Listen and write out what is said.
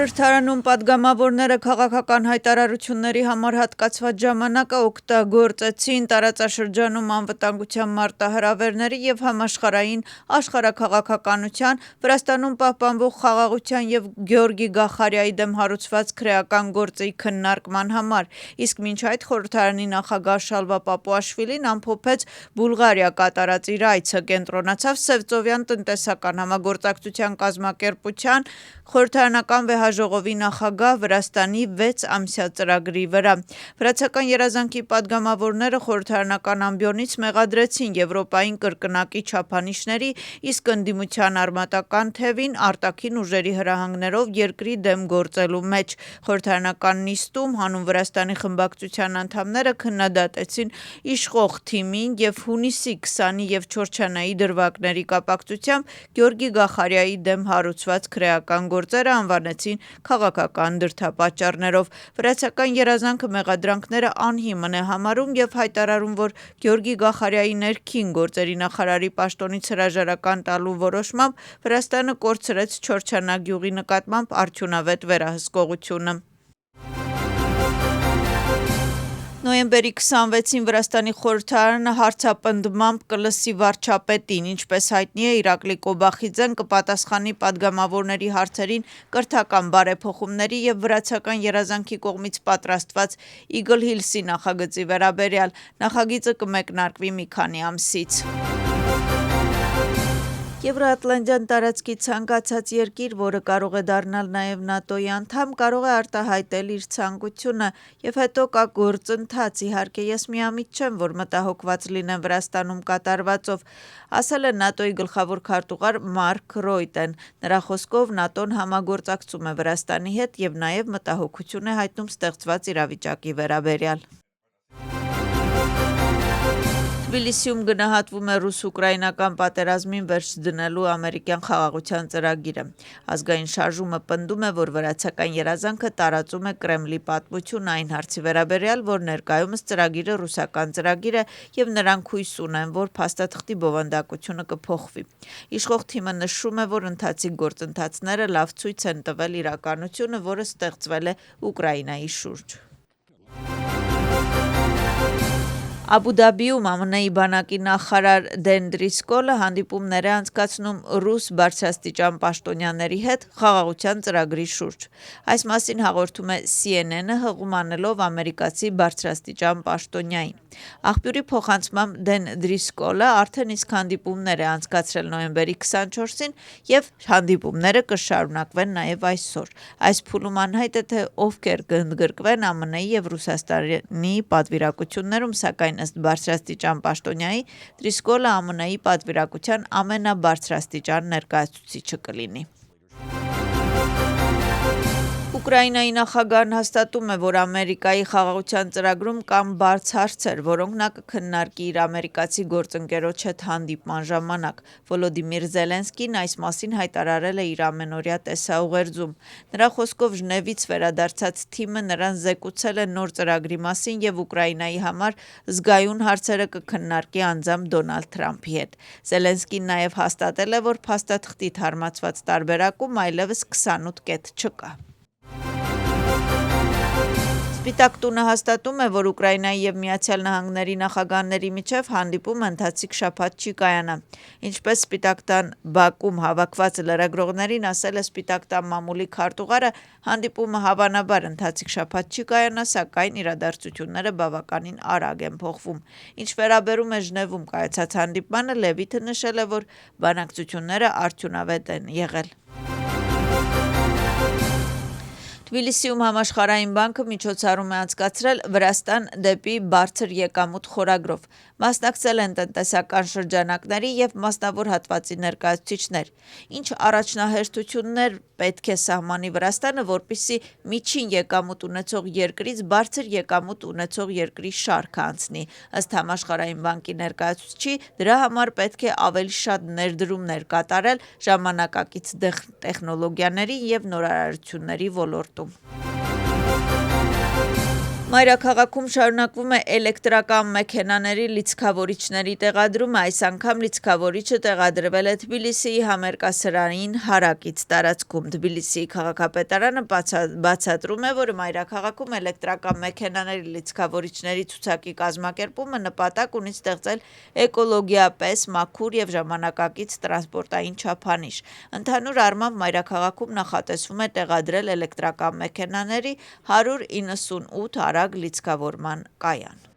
Խորհրդարանում պատգամավորները քաղաքական հայտարարությունների համար հատկացված ժամանակը օգտագործեցին տարածաշրջանում անվտանգության մարտահրավերների և համաշխարհային աշխարհաքաղաքականության, Վրաստանում պահպանվող խաղաղության և Գյորգի Գախարյայի դեմ հարուցված քրեական գործի քննարկման համար, իսկ մինչ այդ խորհրդարանի նախագահ Շալվա Պապուաշվիլին ամփոփեց Բուլղարիա կատարած իր այցը, կենտրոնացավ Սևծովյան տնտեսական համագործակցության կազմակերպության խորհրդարանական վեհաժողովի նախագահ Վրաստանի 6 ամսյա ծրագրի վրա։ Վրացական երազանքի պատգամավորները խորհրդարանական ամբիոնից մեղադրեցին Եվրոպային կրկնակի չափանիշների, իսկ ընդդիմության արմատական թևին արտաքին ուժերի հրահանգներով երկրի դեմ գործելու մեջ։ Խորհրդարանական նիստում հանուն Վրաստանի խմբակցության անդամները քննադատեցին իշխող թիմին և հունիսի 20-ի և Չորչանայի դրվագների կապակցությամբ Գյորգի Գախարյայի դեմ հարուցված քրեական գործերը անվանեցին քաղաքական դրդապատճառներով։ Վրացական երազանքը մեղադրանքները անհիմն է համարում և հայտարարում, որ Գյորգի Գախարյայի ներքին գործերի նախարարի պաշտոնից հրաժարական տալու որոշմամբ Վրաստանը կորցրեց Չորչանա գյուղի նկատմամբ արդյունավետ վերահսկողությունը։ Նոյեմբերի 26-ին Վրաստանի խորհրդարանը հարցապնդմամբ կլսի վարչապետին, ինչպես հայտնի է, Իրակլի Կոբախիձեն կպատասխանի պատգամավորների հարցերին կրթական բարեփոխումների և վրացական երազանքի կողմից պատրաստված Eagle Hills-ի նախագծի վերաբերյալ։ Նախագիծը կմեկնարկվի մի քանի ամսից։ Եվրոատլանտյան տարածքի ցանկացած երկիր, որը կարող է դառնալ նաև ՆԱՏՕ-ի անդամ, կարող է արտահայտել իր ցանկությունը և հետո կա գործընթաց, իհարկե ես միամիտ չեմ, որ մտահոգված լինեմ Վրաստանում կատարվածով, ասել է ՆԱՏՕ-ի գլխավոր քարտուղար Մարկ Ռոյտեն։ Նրա խոսքով ՆԱՏՕ-ն համագործակցում է Վրաստանի հետ և նաև մտահոգություն է հայտնում ստեղծված իրավիճակի վերաբերյալ։ Թբիլիսիում գնահատվում է ռուս-ուկրաինական պատերազմին վերջ դնելու ամերիկյան խաղաղության ծրագիրը։ Ազգային շարժումը պնդում է, որ վրացական երազանքը տարածում է Կրեմլի պատմությունը այն հարցի վերաբերյալ, որ ներկայումս ծրագիրը ռուսական ծրագիր է և նրանք հույս ունեն, որ փաստաթղթի բովանդակությունը կփոխվի։ Իշխող թիմը նշում է, որ ընթացիկ գործընթացները լավ ցույց են տվել իրականությունը, որը ստեղծվել է Ուկրաինայի շուրջ։ Աբու Դաբիում ԱՄՆ-ի բանակի նախարար Դեն Դրիսկոլը հանդիպումներ է անցկացնում ռուս բարձրաստիճան պաշտոնյաների հետ խաղաղության ծրագրի շուրջ։ Այս մասին հաղորդում է CNN-ը հղում անելով ամերիկացի բարձրաստիճան պաշտոնյային։ Աղբյուրի փոխանցմամբ Դեն Դրիսկոլը արդեն իսկ հանդիպումներ է անցկացրել նոյեմբերի 24-ին և հանդիպումները կշարունակվեն նաև այսօր։ Այս փուլում անհայտ է, թե ովքեր կընդգրկվեն ԱՄՆ-ի և Ռուսաստանի պատվիրակություններում, սակայն ըստ բարձրաստիճան պաշտոնյայի, Դրիսկոլը ԱՄՆ-ի պատվիրակության ամենաբարձրաստիճան ներկայացուցիչը կլինի։ Ուկրաինայի նախագահն հաստատում է, որ Ամերիկայի խաղաղության ծրագրում կան բաց հարցեր, որոնք նա կքննարկի իր ամերիկացի գործընկերոջ հետ հանդիպման ժամանակ։ Վոլոդիմիր Զելենսկին այս մասին հայտարարել է իր ամենօրյա տեսաուղերձում։ Նրա խոսքով Ժնևից վերադարձած թիմը նրան զեկուցել է նոր ծրագրի մասին և Ուկրաինայի համար զգայուն հարցերը կքննարկի անձամբ Դոնալդ Թրամփի հետ։ Զելենսկին նաև հաստատել է, որ փաստաթղթի թարմացված տարբերակում այլևս 28 կետ չկա։ Սպիտակ տունը հաստատում է, որ Ուկրաինայի և Միացյալ Նահանգների նախագահների միջև հանդիպումը ընթացիկ շաբաթ չի կայանա։ Ինչպես Սպիտակ տան Բաքում հավաքված լրագրողներին ասել է Սպիտակ տան մամուլի քարտուղարը, հանդիպումը հավանաբար ընթացիկ շաբաթ չի կայանա, սակայն իրադարձությունները բավականին արագ են փոխվում։ Ինչ վերաբերում է Ժնևում կայացած հանդիպմանը, Լևիթը նշել է, որ բանակցությունները արդյունավետ են եղել։ Թբիլիսիում Համաշխարհային բանկը միջոցառում է անցկացրել Վրաստան դեպի բարձր եկամուտ խորագրով։ Մասնակցել են տնտեսական շրջանակների և մասնավոր հատվածի ներկայացուցիչներ։ Ինչ առաջնահերթություններ պետք է սահմանի Վրաստանը, որպեսզի միջին եկամուտ ունեցող երկրից բարձր եկամուտ ունեցող երկրի շարքը անցնի։ Ըստ Համաշխարհային բանկի ներկայացուցչի, դրա համար պետք է ավելի շատ ներդրումներ կատարել ժամանակակից տեխնոլոգիաների և նորարարությունների ոլորտում։ Մայրաքաղաքում շարունակվում է էլեկտրական մեքենաների լիցքավորիչների տեղադրումը, այս անգամ լիցքավորիչը տեղադրվել է Թբիլիսիի համերկասրահին հարակից տարածքում։ Թբիլիսիի քաղաքապետարանը բացատրում է, որ մայրաքաղաքում էլեկտրական մեքենաների լիցքավորիչների ցուցակի կազմակերպումը նպատակ ունի ստեղծել էկոլոգիապես մաքուր եւ ժամանակակից տրանսպորտային չափանիշ։ Ընդհանուր առմամբ մայրաքաղաքում նախատեսվում է տեղադրել էլեկտրական մեքենաների 198 արագ լիցքավորման կայան։